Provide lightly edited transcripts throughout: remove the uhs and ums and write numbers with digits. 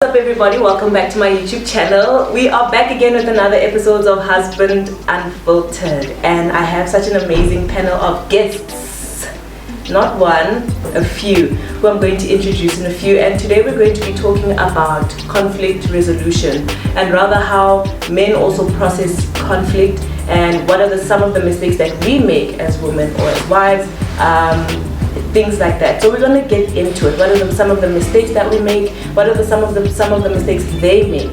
What's up everybody, welcome back to my YouTube channel. We are back again with another episode of Husband Unfiltered, and I have such an amazing panel of guests, not one, a few, who I'm going to introduce in a few. And today we're going to be talking about conflict resolution, and rather how men also process conflict, and what are some of the mistakes that we make as women or as wives, things like that. So we're going to get into it. What are some of the mistakes that we make? What are some of the mistakes they make?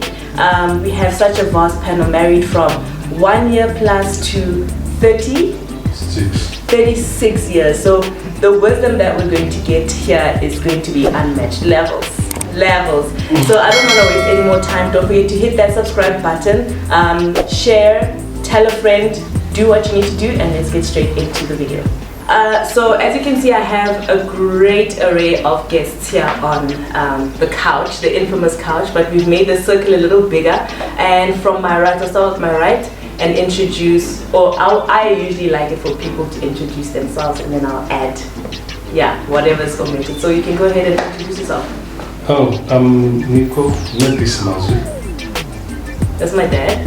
We have such a vast panel, married from 1 year plus to 36 years. So the wisdom that we're going to get here is going to be unmatched. Levels. So I don't want to waste any more time. Don't forget to hit that subscribe button, share, tell a friend, do what you need to do, and let's get straight into the video. So as you can see, I have a great array of guests here on the couch, the infamous couch, but we've made the circle a little bigger. And from my right, I'll start with my right and introduce, I usually like it for people to introduce themselves, and then I'll add, whatever's omitted. So you can go ahead and introduce yourself. Oh, I'm MAZWI. That's my dad.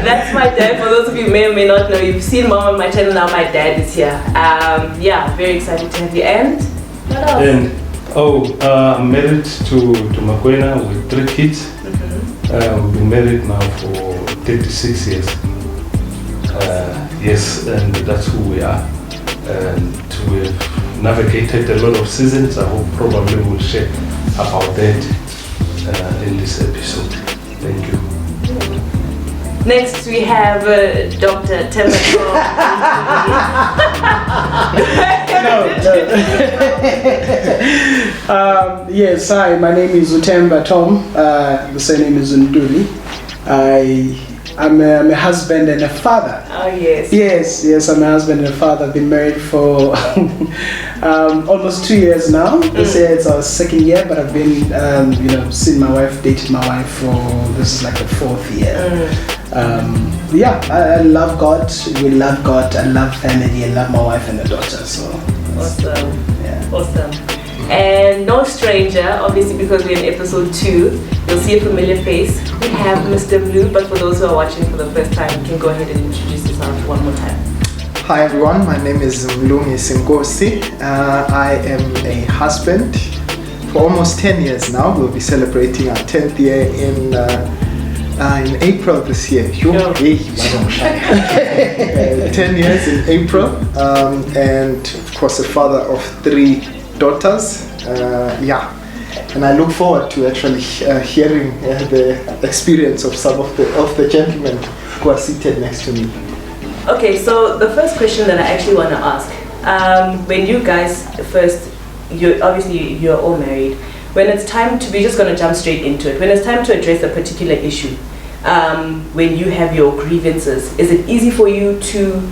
That's my dad. For those of you who may or may not know, you've seen mom on my channel, now my dad is here. Very excited to have you. And what else? I'm married to Makhubo with 3 kids. We've been married now for 36 years. Yes, and that's who we are. And we've navigated a lot of seasons. I hope probably we'll share about that in this episode. Thank you. Next we have Dr. THEMBA. Yes, hi, my name is THEMBA Tom. The surname is NTULI. I'm a husband and a father. Oh yes. Yes, I'm a husband and a father. I've been married for almost 2 years now. This year it's our 2nd year, but I've been, seeing my wife, dated my wife for, this is like the 4th year. I love God, we love God, I love family, I love my wife and a daughter, so. Awesome, awesome. And no stranger, obviously, because we're in episode 2, you'll see a familiar face. We have Mr. Blue, but for those who are watching for the first time, you can go ahead and introduce yourself one more time. Hi everyone, my name is MLUNGISI. I am a husband for almost 10 years now. We'll be celebrating our 10th year in April this year. 10 years in April, and of course a father of 3 daughters. And I look forward to actually hearing the experience of some of the gentlemen who are seated next to me. Okay, so the first question that I actually want to ask, when you guys you're all married, when it's time to, we're just going to jump straight into it, when it's time to address a particular issue, when you have your grievances, is it easy for you to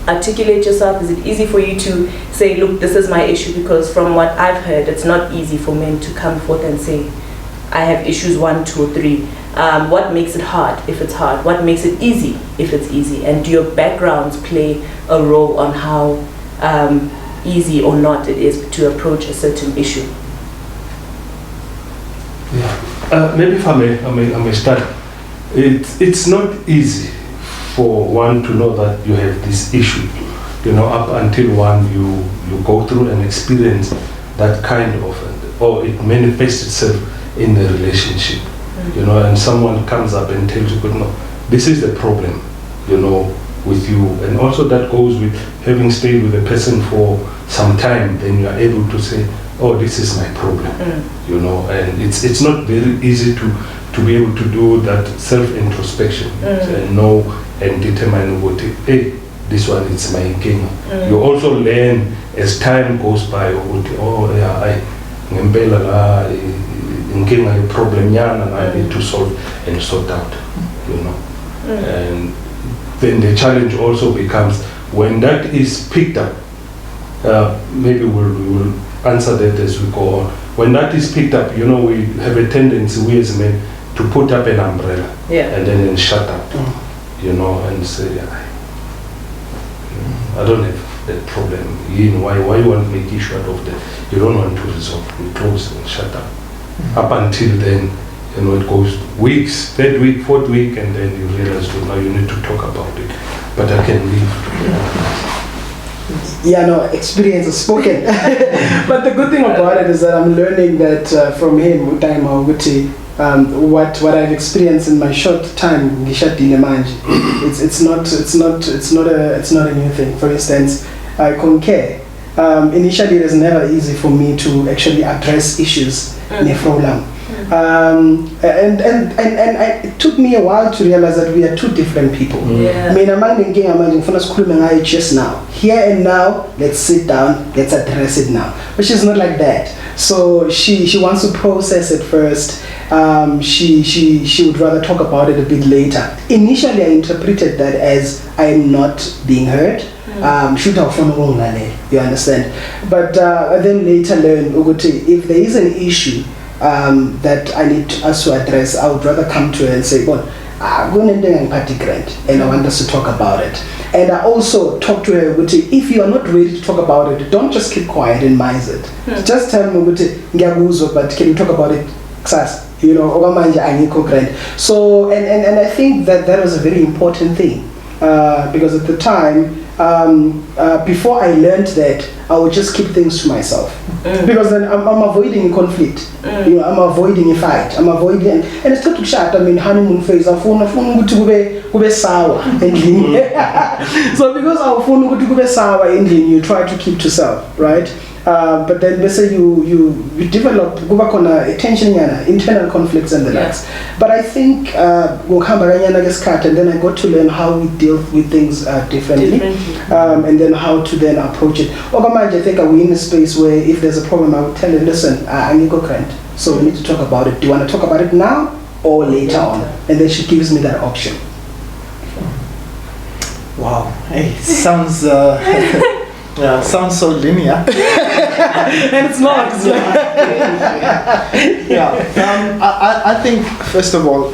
articulate yourself? Is it easy for you to say, look, this is my issue? Because from what I've heard, it's not easy for men to come forth and say, I have issues 1, 2, or 3. What makes it hard if it's hard? What makes it easy if it's easy? And do your backgrounds play a role on how easy or not it is to approach a certain issue? Maybe if I may start. It's not easy for one to know that you have this issue, up until you go through and experience that kind of, or it manifests itself in the relationship, and someone comes up and tells you, no, this is the problem, with you. And also that goes with having stayed with a person for some time, then you are able to say, oh, this is my problem, and it's not very easy to be able to do that self-introspection and know and determine what, hey, this one is my king. You also learn as time goes by, I problem and I need to solve and sort out, And then the challenge also becomes when that is picked up, maybe we will answer that as we go on. When that is picked up, we have a tendency, we as men, to put up an umbrella and then shut up, and say, I don't have that problem. Why you want to make issue out of that? you don't want to resolve, we close and shut up. Up until then, you know, it goes weeks, third week, fourth week, and then you realize, well, now you need to talk about it. But I can leave. Yeah, no, experience is spoken. But the good thing about it is that I'm learning that from him, what I've experienced in my short time, it's not a new thing. For instance, I concur. Initially, it was never easy for me to actually address issues in a problem. And it took me a while to realize that we are two different people. I mean, I'm just now. Here and now, let's sit down, let's address it now. But she's not like that. So she wants to process it first. She would rather talk about it a bit later. Initially, I interpreted that as I'm not being heard. You understand? But then later learned, if there is an issue that I need us to address, I would rather come to her and say, well, I'm going to party grant and I want us to talk about it. And I also talk to her, if you are not ready to talk about it, don't just keep quiet and mind it. Just tell me, but can you talk about it? You know, so and I think that was a very important thing, because at the time, before I learned that, I would just keep things to myself, because then I'm avoiding conflict. You know, I'm avoiding a fight. I'm avoiding, and it's not to chat. I mean, honeymoon phase. I phone to be sour, so because our phone to be sour, you try to keep to self, right? But then let's say you develop attention, internal conflicts and the likes. But I think and then I got to learn how we deal with things differently. And then how to then approach it. I think we're in a space where if there's a problem, I would tell her, listen, I need to go grant, so we need to talk about it. Do you want to talk about it now or later on? And then she gives me that option. Wow, hey, sounds yeah, sounds so linear. And it's not. I think, first of all,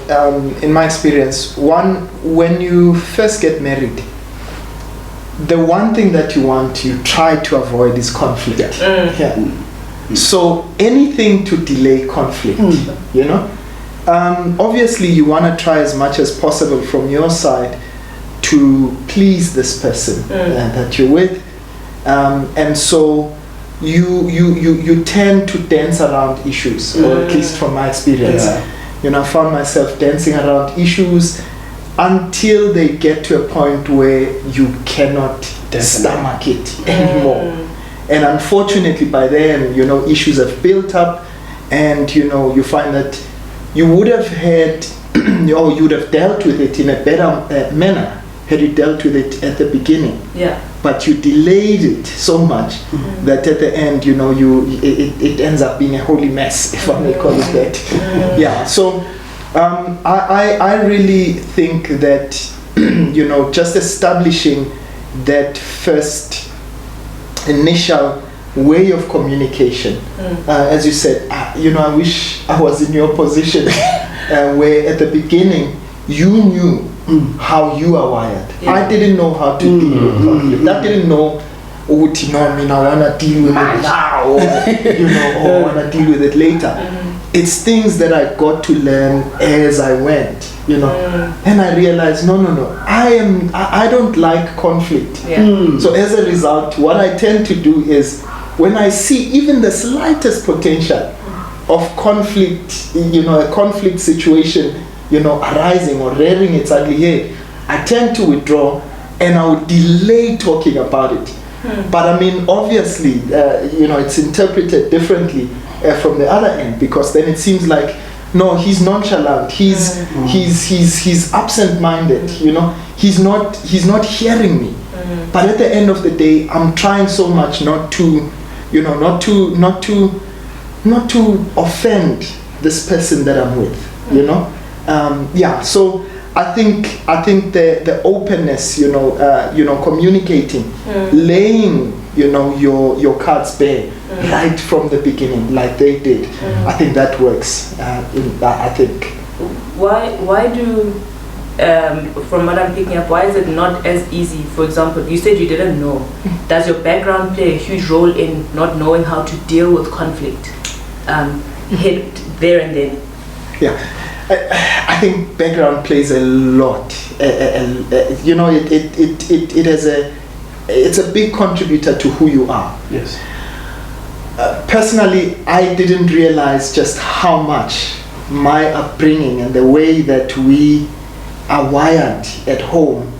in my experience, when you first get married, the one thing that you try to avoid is conflict. So anything to delay conflict, you know. Obviously, you want to try as much as possible from your side to please this person that you're with. And so you tend to dance around issues, or at least from my experience. You know, I found myself dancing around issues until they get to a point where you cannot stomach it anymore. And unfortunately, by then, you know, issues have built up, and you know, you find that you would have had, or you would have dealt with it in a better manner had you dealt with it at the beginning. But you delayed it so much that at the end, you know, it ends up being a holy mess, if I may call it that. So I really think that, you know, just establishing that first initial way of communication, as you said, you know, I wish I was in your position where at the beginning you knew how you are wired. I didn't know how to deal with conflict. I didn't know, I want to deal with it now, or, you know, or I want to deal with it later. It's things that I got to learn as I went, you know. And I realized, no, I don't like conflict. So as a result, what I tend to do is, when I see even the slightest potential of conflict, you know, a conflict situation, you know, arising or rearing its ugly head, I tend to withdraw and I would delay talking about it. But I mean, obviously, you know, it's interpreted differently from the other end, because then it seems like, no, he's nonchalant, he's absent-minded, you know, he's not hearing me. But at the end of the day, I'm trying so much not to, you know, not to offend this person that I'm with, you know. So I think the openness, you know, communicating, laying, you know, your cards bare right from the beginning, like they did. I think that works. I think. Why do from what I'm picking up, why is it not as easy? For example, you said you didn't know. Does your background play a huge role in not knowing how to deal with conflict? Hit there and then. Yeah, I think background plays a lot. You know, it has it's a big contributor to who you are. Yes. Personally, I didn't realize just how much my upbringing and the way that we are wired at home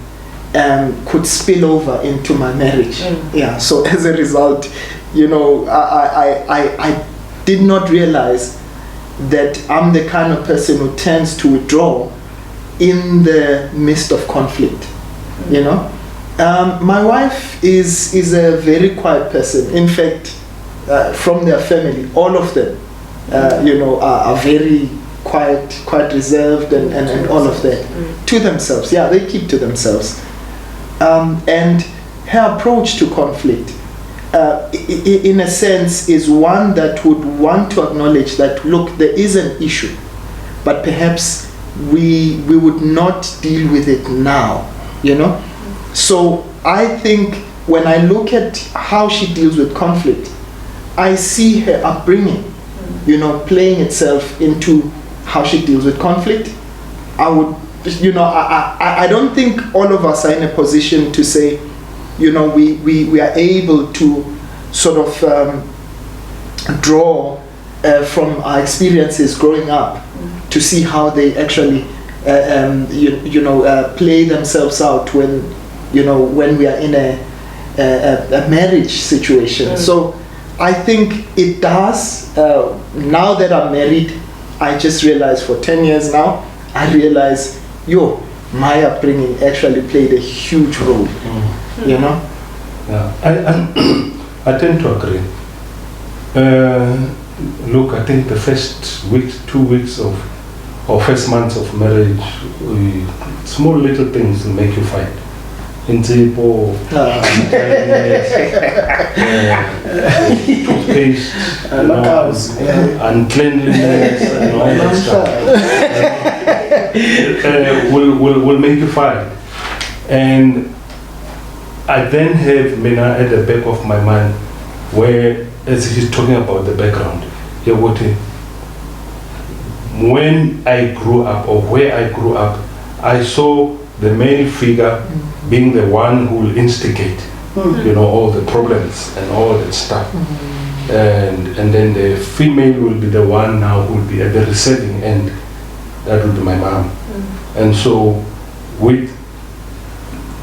could spill over into my marriage. Yeah. So as a result, you know, I did not realize that I'm the kind of person who tends to withdraw in the midst of conflict. You know, my wife is a very quiet person. In fact, from their family, all of them, you know, are very quite reserved and all of that. To themselves. Yeah, they keep to themselves. And her approach to conflict, in a sense, is one that would want to acknowledge that, look, there is an issue, but perhaps we would not deal with it now, you know? So I think when I look at how she deals with conflict, I see her upbringing, you know, playing itself into how she deals with conflict. I would, you know, I don't think all of us are in a position to say, you know, we are able to sort of draw from our experiences growing up to see how they actually, you know, play themselves out when, you know, when we are in a marriage situation. So I think it does. Now that I'm married, I just realized for 10 years now, I realize, my upbringing actually played a huge role, you know? Yeah, I tend to agree. Look, I think the first week, 2 weeks of, or first months of marriage, small little things will make you fight. Inzipo, toothpaste, uncleanliness, and all that stuff will make you fight. And I then have Mina at the back of my mind, where, as he's talking about the background, when I grew up, or where I grew up, I saw the male figure being the one who will instigate, you know, all the problems and all that stuff. And then the female will be the one now who will be at the receiving end. That will be my mom. And so with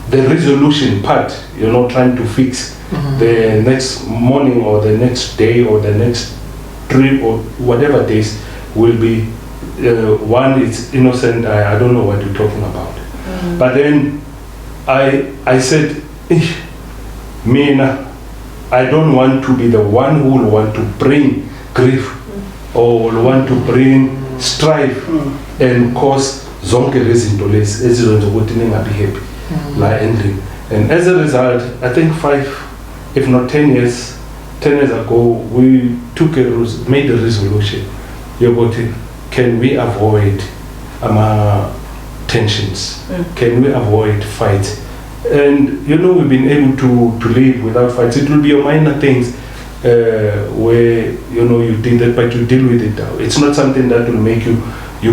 the resolution part, you know, trying to fix the next morning or the next day or the next trip or whatever days will be, one is innocent, I don't know what you're talking about. But then I said, Mina, I don't want to be the one who will want to bring grief or will want to bring strife and cause zonke izinto lezi ezizonza ukuthi ningabi happy la ending. And as a result, I think 5, if not 10 years ago, we made a resolution. Can we avoid tensions? Can we avoid fights? And you know, we've been able to live without fights. It will be a minor things where, you know, you did that, but you deal with it now. It's not something that will make you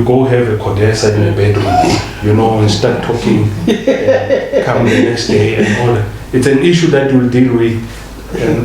go have a codessa in a bedroom, you know, and start talking, come the next day and all that. It's an issue that you'll deal with.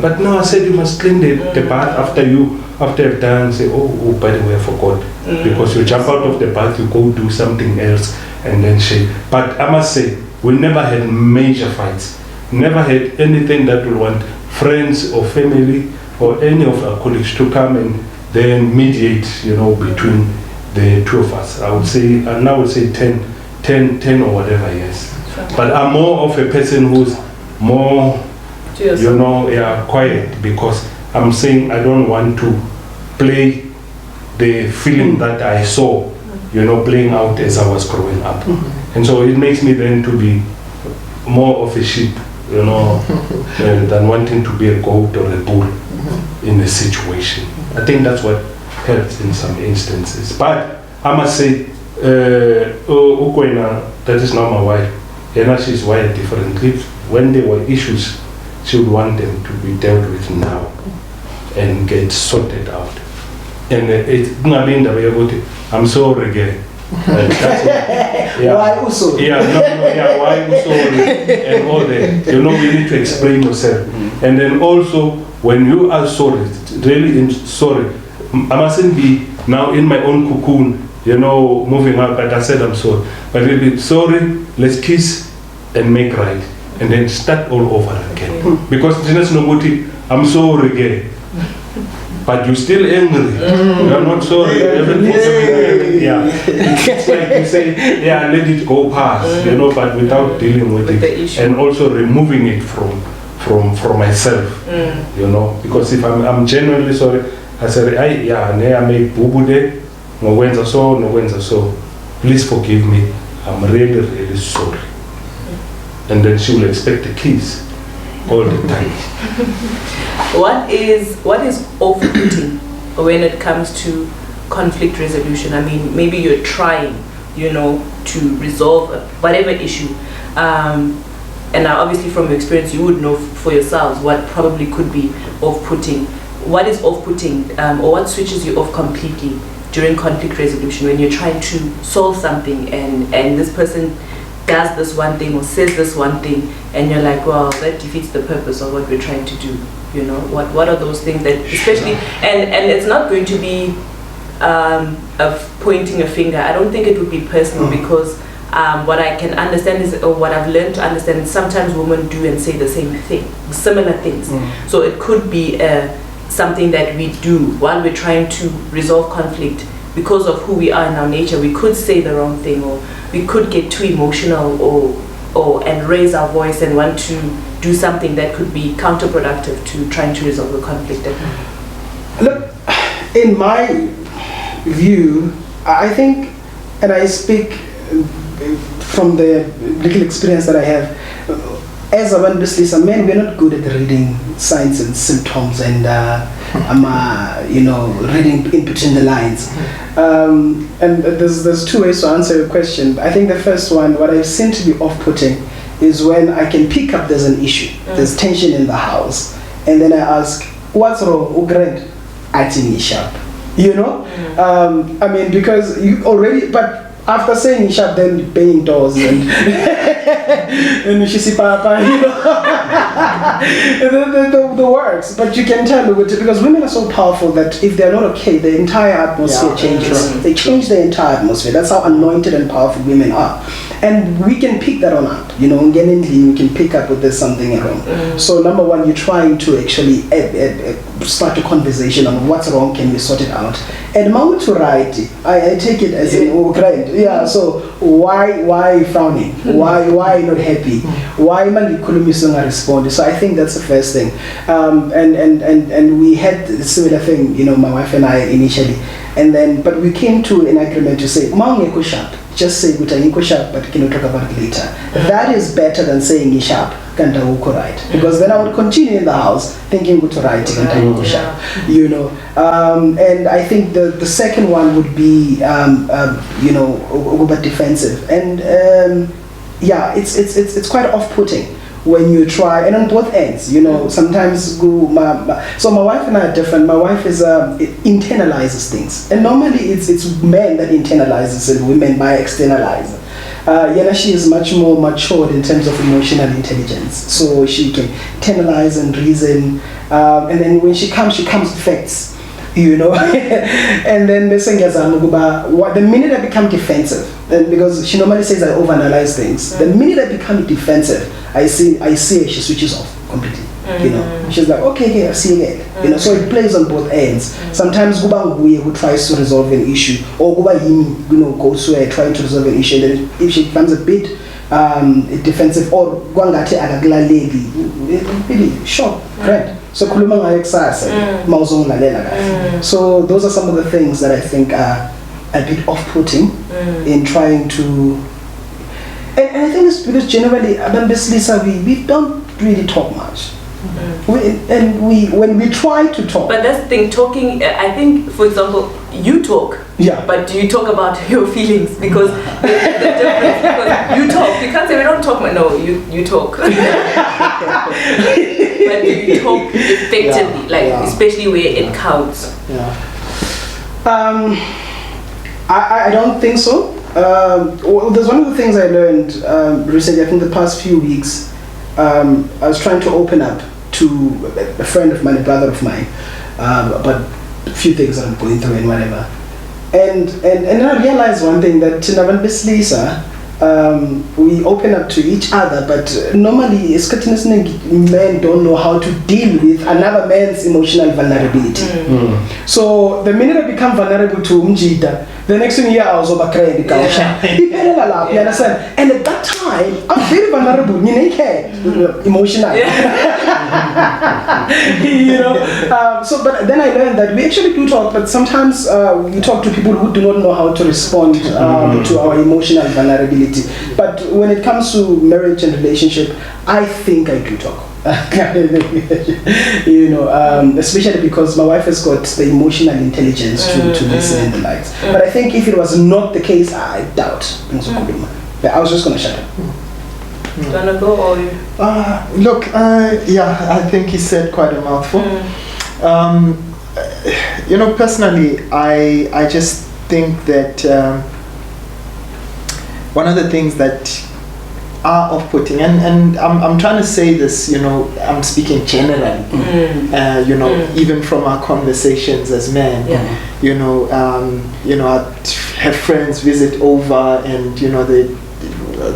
But no, I said you must clean the bath after you've done, say, oh, by the way, I forgot. Because you jump out of the bath, you go do something else, and then shake. But I must say, we never had major fights. Never had anything that we want friends or family or any of our colleagues to come and then mediate, you know, between the two of us. I would say, and now I would say 10 or whatever years. But I'm more of a person who's more, you know, quiet, because I'm saying I don't want to play the feeling that I saw, you know, playing out as I was growing up. And so it makes me then to be more of a sheep, you know, than wanting to be a goat or a bull in a situation. I think that's what helps in some instances. But I must say, that is not my wife. And she's wired differently. When there were issues, she would want them to be dealt with now and get sorted out. And I'm sorry again. Why also? Yeah, why also? And all that. We need to explain yourself. And then also, when you are sorry, really sorry, I mustn't be now in my own cocoon, moving out, but I said I'm sorry. But really, sorry, let's kiss and make right. And then start all over again. Because I'm sorry again. But you're still angry. You're not sorry. Yeah. It's like you say, let it go past, but without dealing with it. And also removing it from myself, because if I'm genuinely sorry, I said, I made boo-boo day, no when's so, please forgive me, I'm really, really sorry. And then she will expect a kiss all the time. What is off-putting when it comes to conflict resolution? I mean, maybe you're trying, to resolve whatever issue. And now obviously from your experience, you would know for yourselves what probably could be off-putting. What is off-putting, or what switches you off completely during conflict resolution when you're trying to solve something and this person does this one thing or says this one thing and you're like, well, that defeats the purpose of what we're trying to do. What are those things that especially, and it's not going to be of pointing a finger. I don't think it would be personal because what I can understand is, or what I've learned to understand is sometimes women do and say the same thing, similar things. So it could be something that we do while we're trying to resolve conflict. Because of who we are in our nature, we could say the wrong thing, or we could get too emotional and raise our voice and want to do something that could be counterproductive to trying to resolve the conflict. Look, in my view, I think, and I speak from the little experience that I have, as a men, we're not good at reading signs and symptoms and reading in between the lines. And there's two ways to answer your question. I think the first one, what I seem to be off-putting, is when I can pick up there's an issue, there's tension in the house, and then I ask, what's wrong? Ugrand, acting sharp. I mean, because you already, but after saying sharp, then banging doors and and she see papa, the works. But you can tell because women are so powerful that if they're not okay, the entire atmosphere changes. They change the entire atmosphere. That's how anointed and powerful women are. And we can pick that on up, we can pick up if there's something wrong. So number one, you're trying to actually start a conversation on what's wrong, can we sort it out? And moment to write, I take it as so why are you frowning? Why are you not happy? Why am I not responding? So I think that's the first thing. And we had a similar thing, my wife and I initially. And then, but we came to an agreement to say, Maungeko sharp. Just say Gutangiko sharp, but can we talk about it later? That is better than saying sharp, Kantawuko right. Because then I would continue in the house thinking Guto right, Kantawuko sharp. And I think the second one would be defensive. And it's quite off-putting when you try, and on both ends, sometimes so my wife and I are different. My wife is internalizes things, and normally it's men that internalizes and women by externalize. She is much more matured in terms of emotional intelligence, so she can internalize and reason, and then when she comes with facts. And then the minute I become defensive, then because she normally says I overanalyze things, the minute I become defensive, I see she switches off completely. She's like, okay, I see again. So it plays on both ends. Sometimes who tries to resolve an issue, or goes to trying to resolve an issue, and then if she becomes a bit defensive or really shock, right? So so those are some of the things that I think are a bit off-putting in trying to, and I think it's because generally we don't really talk much. When we try to talk. But that's the thing, talking, I think, for example, you talk. Yeah. But do you talk about your feelings? Because the difference, because you talk. You can't say we don't talk. No, you talk. But do you talk effectively, especially where it counts? Yeah. I don't think so. Well, there's one of the things I learned recently, I think the past few weeks. I was trying to open up to a friend of mine, a brother of mine, about a few things that I'm going through and whatever. And then I realized one thing, that Lisa, we open up to each other, but normally men don't know how to deal with another man's emotional vulnerability. So the minute I become vulnerable to Umjita, the next thing I was over crying. You understand? And at that time, I'm very vulnerable, emotional. So, but then I learned that we actually do talk, but sometimes we talk to people who do not know how to respond to our emotional vulnerability. But when it comes to marriage and relationship, I think I do talk. Especially because my wife has got the emotional intelligence to listen and the likes. But I think if it was not the case, I doubt. But I was just gonna shut up. Do you wanna go or you? Look, I think he said quite a mouthful. Personally, I just think that one of the things that are off-putting, and I'm trying to say this, I'm speaking generally, even from our conversations as men, I'd have friends visit over, and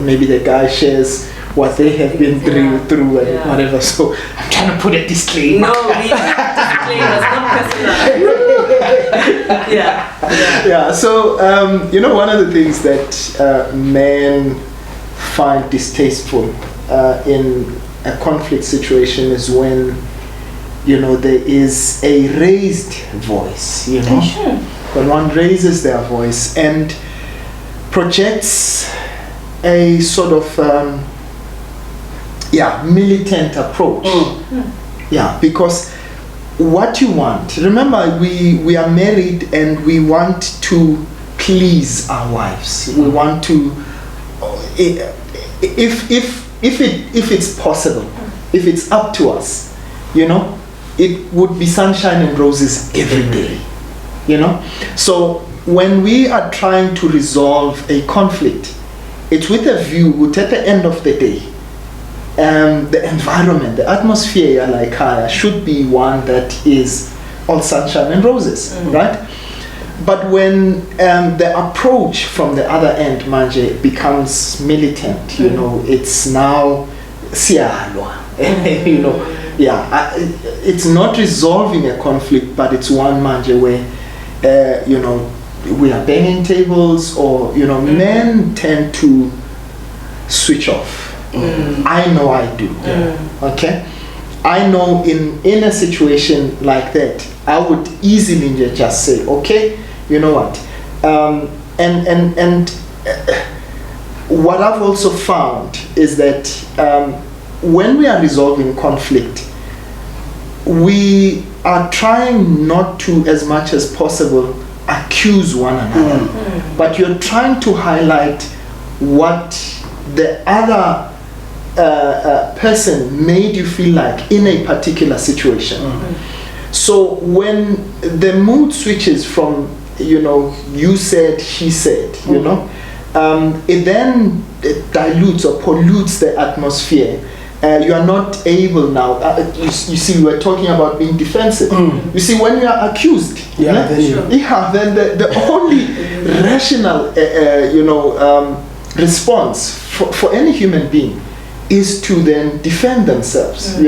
maybe the guy shares what they have been through and whatever. So I'm trying to put a disclaimer. No, disclaimers, not personal. So one of the things that men find distasteful in a conflict situation is when there is a raised voice, when one raises their voice and projects a sort of militant approach. Because what you want, remember, we are married and we want to please our wives. We want to, if it's possible, if it's up to us, it would be sunshine and roses every day, So when we are trying to resolve a conflict, it's with a view that at the end of the day, the environment, the atmosphere should be one that is all sunshine and roses, right? But when the approach from the other end, Manje, becomes militant, it's now it's not resolving a conflict, but it's one, Manje, where we are banging tables, or men tend to switch off. I know I do. Okay, I know in a situation like that, I would easily just say, okay, you know what, and what I've also found is that when we are resolving conflict, we are trying not to, as much as possible, accuse one another, but you're trying to highlight what the other person made you feel like in a particular situation. So when the mood switches from you said, she said, it then dilutes or pollutes the atmosphere. You are not able now, you see, we were talking about being defensive. You see, when you are accused, then the only rational response for any human being is to then defend themselves,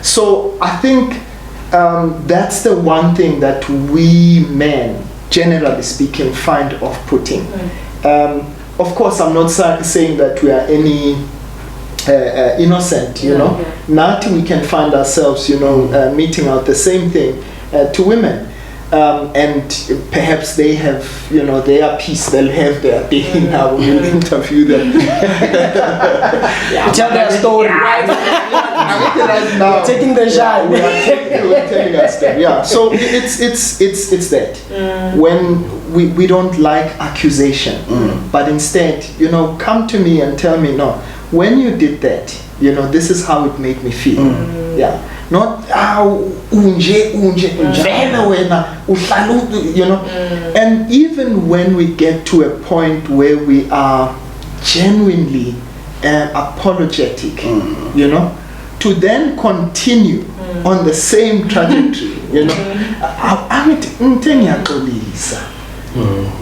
So I think that's the one thing that we men, generally speaking, find off-putting. Of course, I'm not saying that we are any innocent, Now we can find ourselves, meting out the same thing to women. and perhaps they have, you know, their piece, they'll have their day now, we'll interview them. Tell their story. Right now. Taking the shine. We're telling us that, yeah. So it's that. When we don't like accusation, but instead, you know, come to me and tell me, no, when you did that, you know, this is how it made me feel. Yeah. Not unje, you know. And even when we get to a point where we are genuinely apologetic, you know, to then continue on the same trajectory, you know.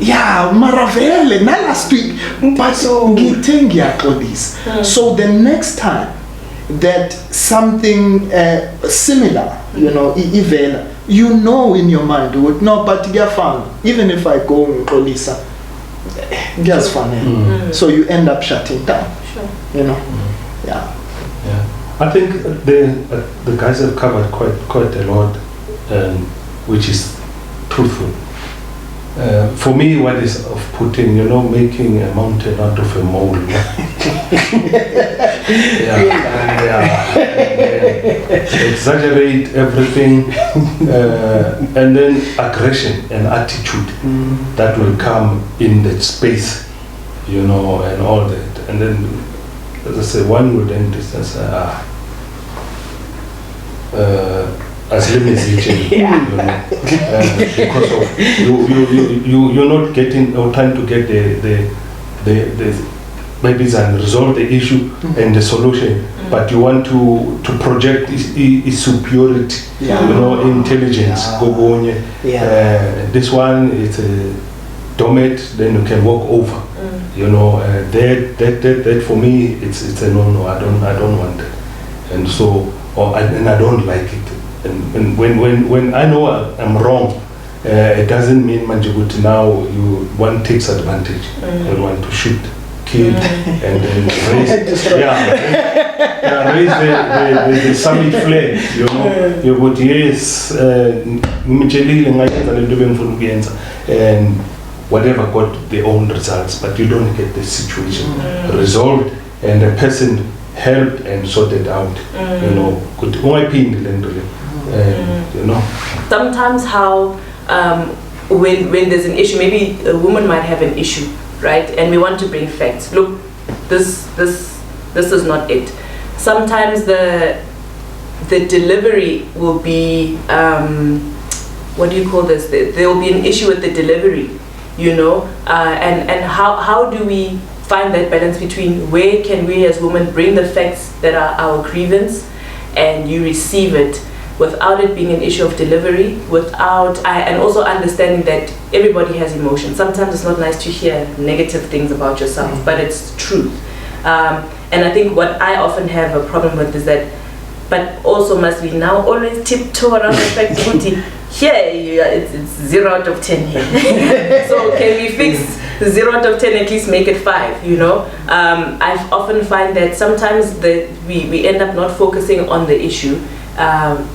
Yeah, maravele, na last week, but so the next time that something similar, you know, you know in your mind, would no, but even if I go in Kolisa, just fun. So you end up shutting down. Sure. You know, yeah. I think the guys have covered quite a lot, which is truthful. For me, what is off-putting, you know, making a mountain out of a mole. Exaggerate everything, and then aggression and attitude that will come in that space, you know, and all that. And then, as I say, one would then distance, as limits, you know, because of you're not getting or trying to get the maybe and resolve the issue and the solution, but you want to project superiority, you know, intelligence. This one is a dominate, then you can walk over, you know. That for me it's a no. I don't want that, and so and I don't like it. And when I know I'm wrong, it doesn't mean Manjaguti now one takes advantage and want to shoot, kill, and then raise the summit flag, you know. You would yes, and whatever got their own results, but you don't get the situation resolved and the person helped and sorted out, you know. Good, you know. Sometimes how when there's an issue, maybe a woman might have an issue, right? And we want to bring facts. Look, this is not it. Sometimes the delivery will be what do you call this? There will be an issue with the delivery, you know. And how do we find that balance between where can we as women bring the facts that are our grievance and you receive it without it being an issue of delivery, and also understanding that everybody has emotions. Sometimes it's not nice to hear negative things about yourself, but it's truth. And I think what I often have a problem with is that, but also must we now always tiptoe around the fact that here it's 0 out of 10 here. So can we fix the 0 out of 10, at least make it 5, you know? I often find that sometimes we end up not focusing on the issue,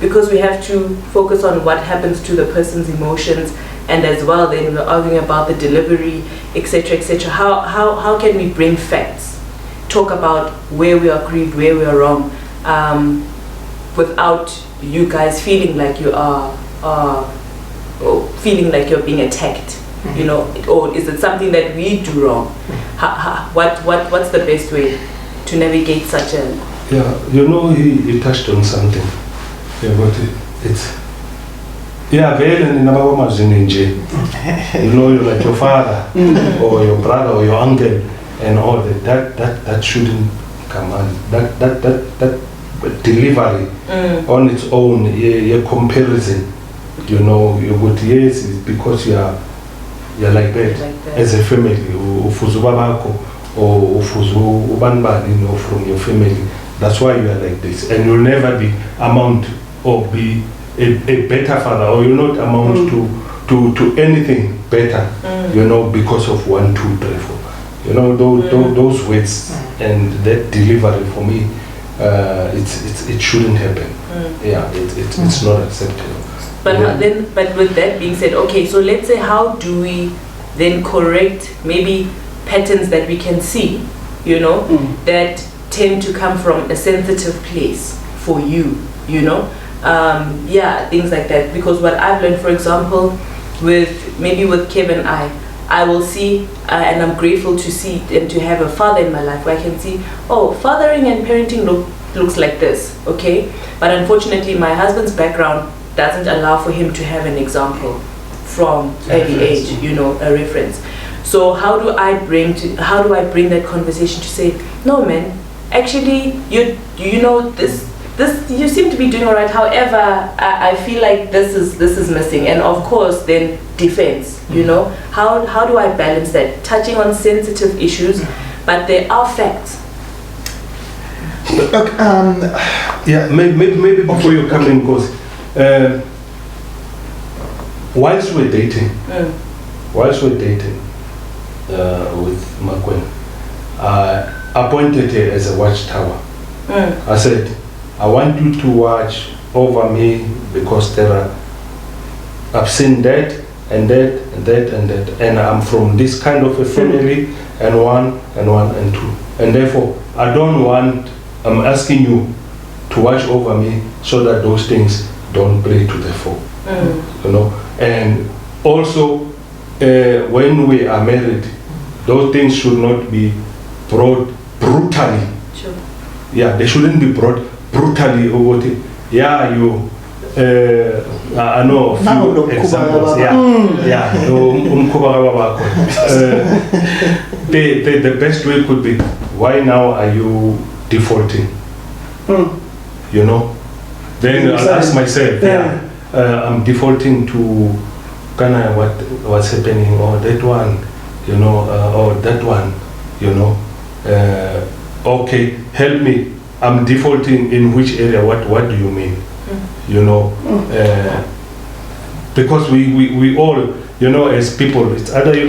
because we have to focus on what happens to the person's emotions, and as well then we're arguing about the delivery, etc., etc. How can we bring facts, talk about where we are grieved, where we are wrong, without you guys feeling like you are or feeling like you're being attacked, you know, or is it something that we do wrong? What's the best way to navigate such a... Yeah, you know, he touched on something. Yeah, but it's you know, you're like your father or your brother or your uncle and all that shouldn't come on. That delivery on its own, your comparison, you know, you would yes, it's because you're like that as a family, ufuzu babako or ufuzu ubanbani, you know, from your family. That's why you are like this, and you'll never be amount or be a better father, or you'll not amount to anything better, you know, because of 1, 2, 3, 4. You know, those words and that delivery for me, it shouldn't happen. Yeah, it's not acceptable. But but with that being said, okay, so let's say, how do we then correct maybe patterns that we can see, you know, that tend to come from a sensitive place for you, you know, things like that. Because what I've learned, for example, with Kev and I will see, and I'm grateful to see and to have a father in my life where I can see, oh, fathering and parenting looks like this, okay? But unfortunately, my husband's background doesn't allow for him to have an example from early age, you know, a reference. So how do I bring that conversation to say, no man, actually you know this you seem to be doing all right. However, I feel like this is missing, and of course then defense. You know, how do I balance that? Touching on sensitive issues, but there are facts. Look, maybe before you come in, because whilst we're dating with Makwen, I appointed her as a watchtower. I said, I want you to watch over me because I've seen that and that and that and that, and I'm from this kind of a family, and one and two, and therefore I'm asking you to watch over me so that those things don't play to the fore. You know, and also when we are married, those things should not be brought brutally. Sure. Yeah, they shouldn't be brought brutally over it. Yeah, you. I know a few examples. The best way could be, why now are you defaulting? You know, then I'll ask myself, I'm defaulting to kind of what's happening, or that one, you know, or that one, you know. Okay, help me. I'm defaulting in which area? What do you mean? You know, because we all, you know, as people, it's either you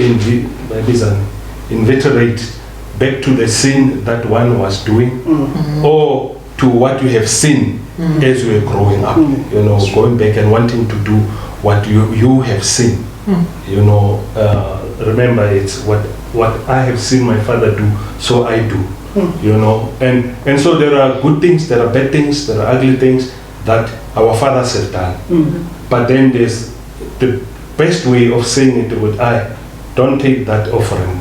inveterate back to the sin that one was doing, or to what you have seen as you were growing up. You know, going back and wanting to do what you have seen. You know, remember, it's what I have seen my father do, so I do. You know, and so there are good things, there are bad things, there are ugly things that our fathers have done. But then there's the best way of saying it with don't take that offering,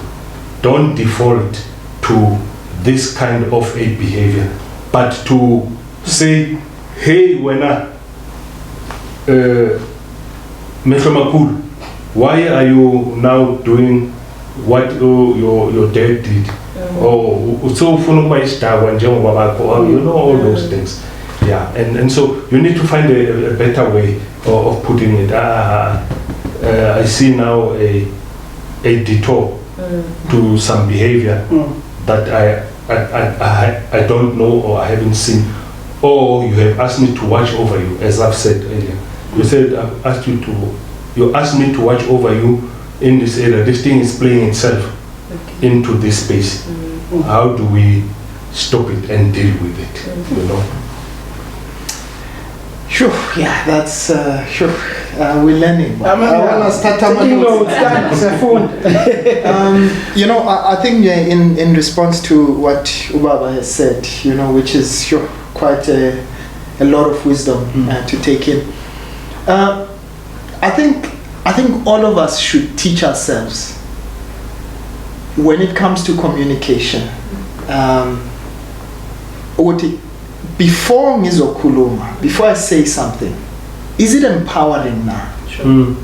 don't default to this kind of a behavior, but to say, hey, why are you now doing what your dad did? So you know, all those things. Yeah, and so you need to find a better way of putting it. I see now a detour to some behavior that I don't know, or I haven't seen, or you have asked me to watch over you, as I've said earlier. You said you asked me to watch over you in this area. This thing is playing itself into this space. How do we stop it and deal with it? You know. Sure, yeah, that's sure. We're learning. I want to start taking notes. You know, I think in response to what Ubaba has said, you know, which is sure quite a lot of wisdom to take in. I think all of us should teach ourselves when it comes to communication. Before ngizokhuluma, before I say something, is it empowering now? Sure.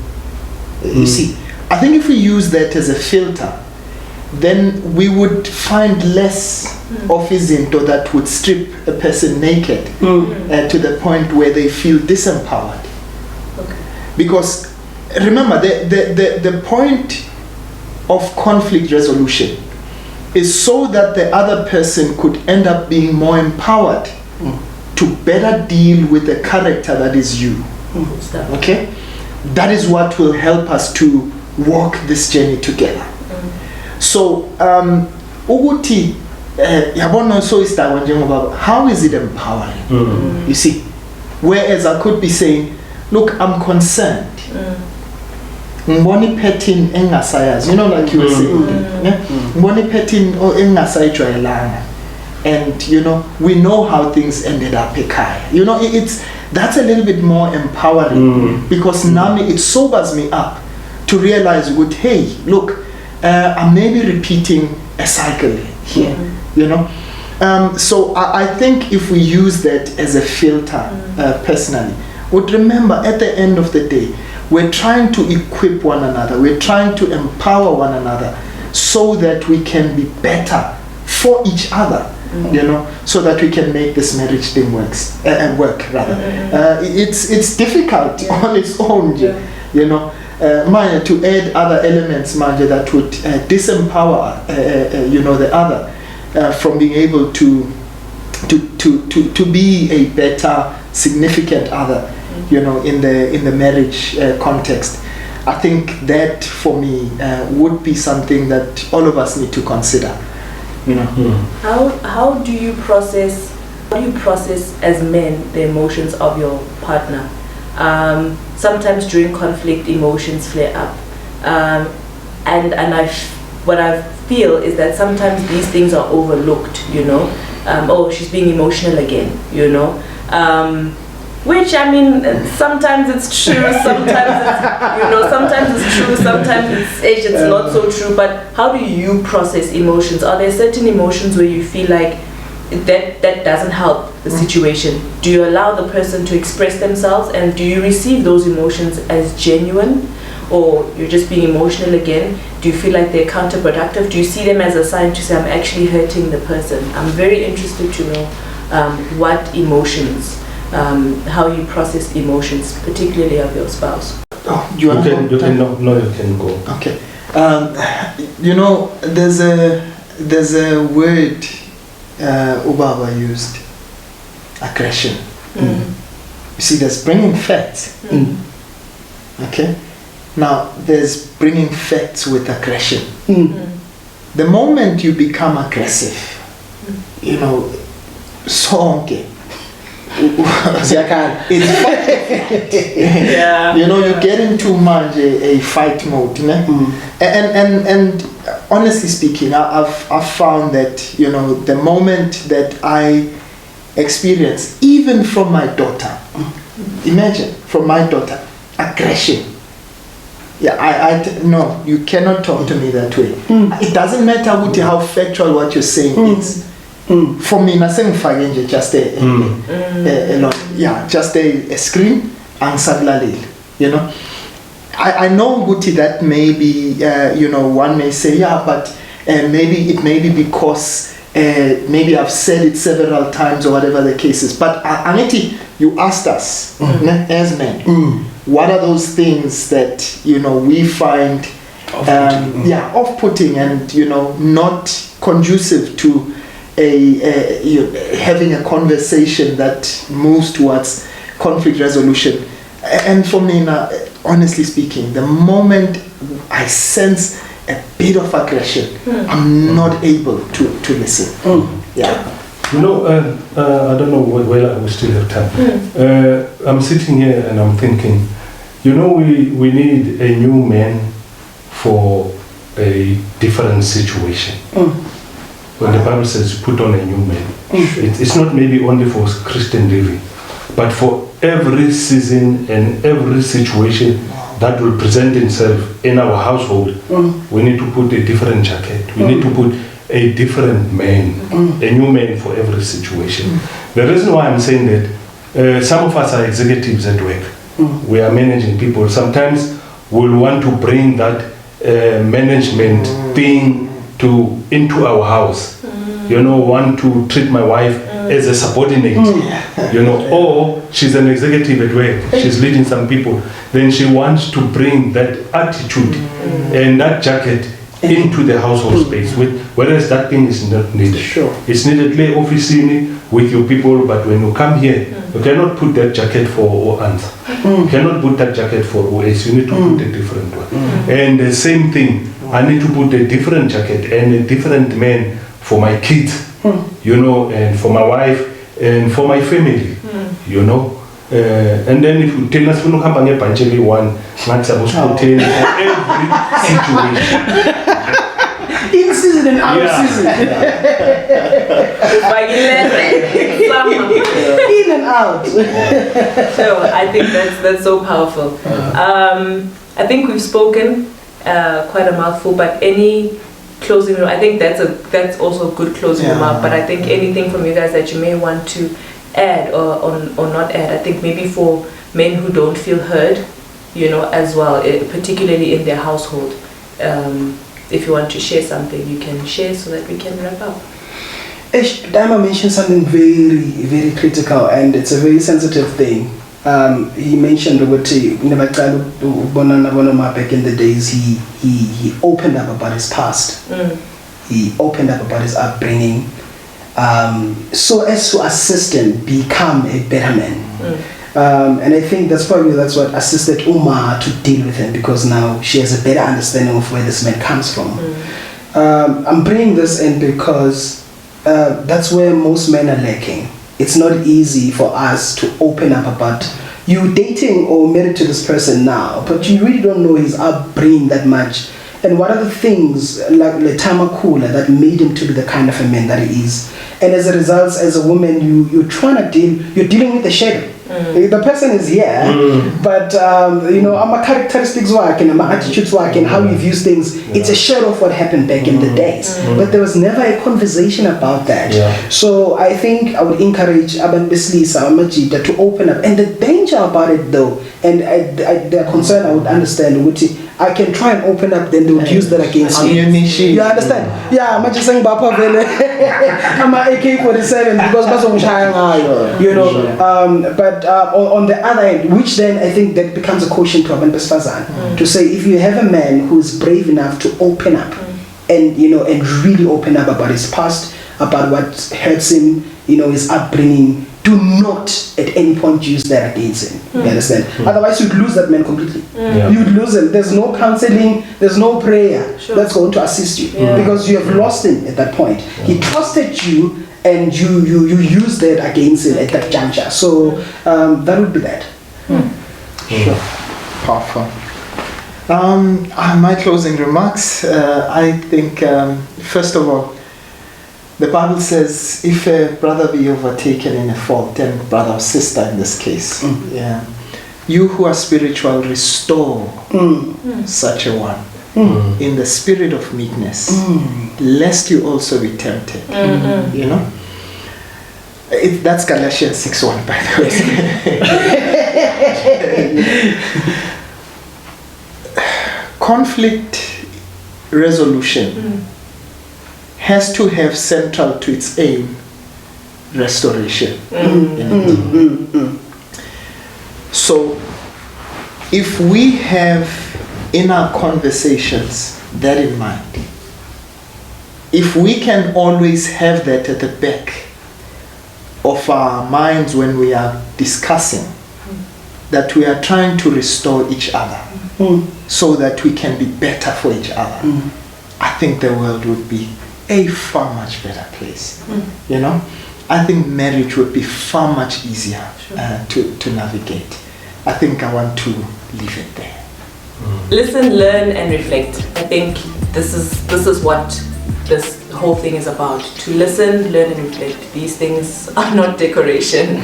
You see, I think if we use that as a filter, then we would find less of izinto that would strip a person naked to the point where they feel disempowered. Okay. Because remember, the point of conflict resolution is so that the other person could end up being more empowered to better deal with the character that is you. Okay? That is what will help us to walk this journey together. So, Uguti, how is it empowering? You see, whereas I could be saying, look, I'm concerned. Ngibona pattern engasayazi, you know, like you were saying. Ngibona pattern engasayijwayelanga. And you know, we know how things ended up ekhaya. You know, that's a little bit more empowering because now it sobers me up to realize, hey, look, I may be repeating a cycle here. You know, so I think if we use that as a filter, personally, would remember at the end of the day, we're trying to equip one another. We're trying to empower one another so that we can be better for each other. You know, so that we can make this marriage thing work. It's difficult on its own, you know. To add other elements, Manje, that would disempower, you know, the other from being able to be a better, significant other, you know, in the marriage context. I think that for me would be something that all of us need to consider. You know. How do you process as men the emotions of your partner? Sometimes during conflict, emotions flare up, and what I feel is that sometimes these things are overlooked. You know, oh, she's being emotional again. You know. Which, I mean, sometimes it's true, sometimes it's, you know, sometimes it's true, sometimes it's not so true. But how do you process emotions? Are there certain emotions where you feel like that doesn't help the situation? Do you allow the person to express themselves, and do you receive those emotions as genuine, or you're just being emotional again? Do you feel like they're counterproductive? Do you see them as a sign to say, I'm actually hurting the person? I'm very interested to know what emotions, how you process emotions, particularly of your spouse. Oh, you can go. Okay. You know, there's a word Ubaba used, aggression. You see, there's bringing facts. Okay. Now, there's bringing facts with aggression. The moment you become aggressive, you know, so okay. You know, you get into a fight mode, and honestly speaking, I've found that, you know, the moment that I experience, even from my daughter, imagine from my daughter, aggression. No, you cannot talk to me that way. It doesn't matter how factual what you're saying is. For me, nothing just just a screen and you know. I know Guti that maybe you know, one may say, but maybe it may be because maybe I've said it several times or whatever the case is. But Aneti, you asked us as men, what are those things that, you know, we find off-putting and, you know, not conducive to having a conversation that moves towards conflict resolution. And for me now, honestly speaking, the moment I sense a bit of aggression, I'm not able to listen. You know, I don't know whether we still have time. I'm sitting here and I'm thinking, you know, we need a new man for a different situation. When the Bible says put on a new man, it's not maybe only for Christian living, but for every season and every situation that will present itself in our household. We need to put a different jacket. We need to put a different man, a new man for every situation. The reason why I'm saying that, some of us are executives at work. We are managing people. Sometimes we'll want to bring that management thing into our house. You know, want to treat my wife as a subordinate. You know, or she's an executive at work. She's leading some people. Then she wants to bring that attitude and that jacket into the household space, whereas that thing is not needed. It's needed lay office with your people, but when you come here, you cannot put that jacket for OANs. You cannot put that jacket for OS. You need to put a different one. And the same thing, I need to put a different jacket and a different man for my kids, you know, and for my wife and for my family, you know. And then if you tell us we don't have a bunch of one, not supposed to tell every situation. In season and out of season. By 11, summer. In and out. So I think that's so powerful. I think we've spoken quite a mouthful, but any closing remark? I think that's also a good closing remark. But I think anything from you guys that you may want to add or not add. I think maybe for men who don't feel heard, as well, particularly in their household. If you want to share something, you can share so that we can wrap up. Dama mentioned something very, very critical, and it's a very sensitive thing. He mentioned back in the days, he opened up about his past. He opened up about his upbringing, so as to assist him become a better man. And I think that's what assisted Uma to deal with him, because now she has a better understanding of where this man comes from. I'm bringing this in because that's where most men are lacking. It's not easy for us to open up about you dating or married to this person now, but you really don't know his upbringing that much. And what are the things like Makhubo that made him to be the kind of a man that he is? And as a result, as a woman, you're dealing with the shadow. The person is here, but I'm a characteristics work and my attitudes work and how you view things. It's a shadow of what happened back in the days, but there was never a conversation about that. So I think I would encourage Aban Beslisa Majida to open up. And the danger about it, though, and the concern I would understand, which I can try and open up, then they would use that against me. You understand? Yeah, I'm just saying Bapa Vele. I'm an AK-47 because that's what but on the other end, which then I think that becomes a caution to Aban Besfazan to say, if you have a man who's brave enough to open up and and really open up about his past, about what hurts him, his upbringing, do not at any point use that against him. You understand? Otherwise, you'd lose that man completely. You'd lose him. There's no counseling, there's no prayer that's going to assist you because you have lost him at that point. He trusted you, and you use that against him at that juncture. So that would be that. Sure. Powerful. My closing remarks, I think, first of all, the Bible says, if a brother be overtaken in a fault, and brother or sister in this case, you who are spiritual, restore such a one in the spirit of meekness, lest you also be tempted. That's Galatians 6:1, by the way. Conflict resolution has to have central to its aim restoration. So if we have in our conversations that in mind, if we can always have that at the back of our minds when we are discussing, that we are trying to restore each other so that we can be better for each other, I think the world would be a far much better place. I think marriage would be far much easier to navigate. I think I want to leave it there. Listen, learn, and reflect. I think this is what this whole thing is about. To listen, learn, and reflect. These things are not decoration.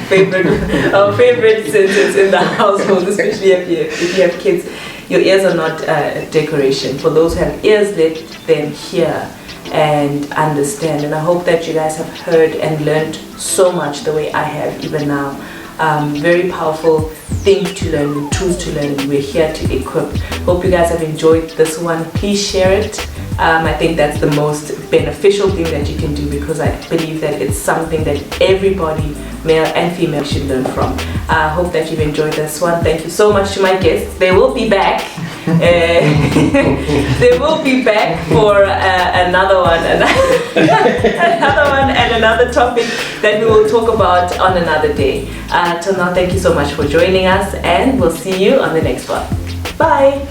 Our favorite sentence in the household, especially if you have kids. Your ears are not decoration. For those who have ears, let them hear and understand. And I hope that you guys have heard and learned so much the way I have even now. Very powerful things to learn, tools to learn. We're here to equip. Hope you guys have enjoyed this one. Please share it. I think that's the most beneficial thing that you can do, because I believe that it's something that everybody, male and female, should learn from. I hope that you've enjoyed this one. Thank you so much to my guests. They will be back. They will be back for another one and another topic that we will talk about on another day. Till now, thank you so much for joining us, and we'll see you on the next one. Bye.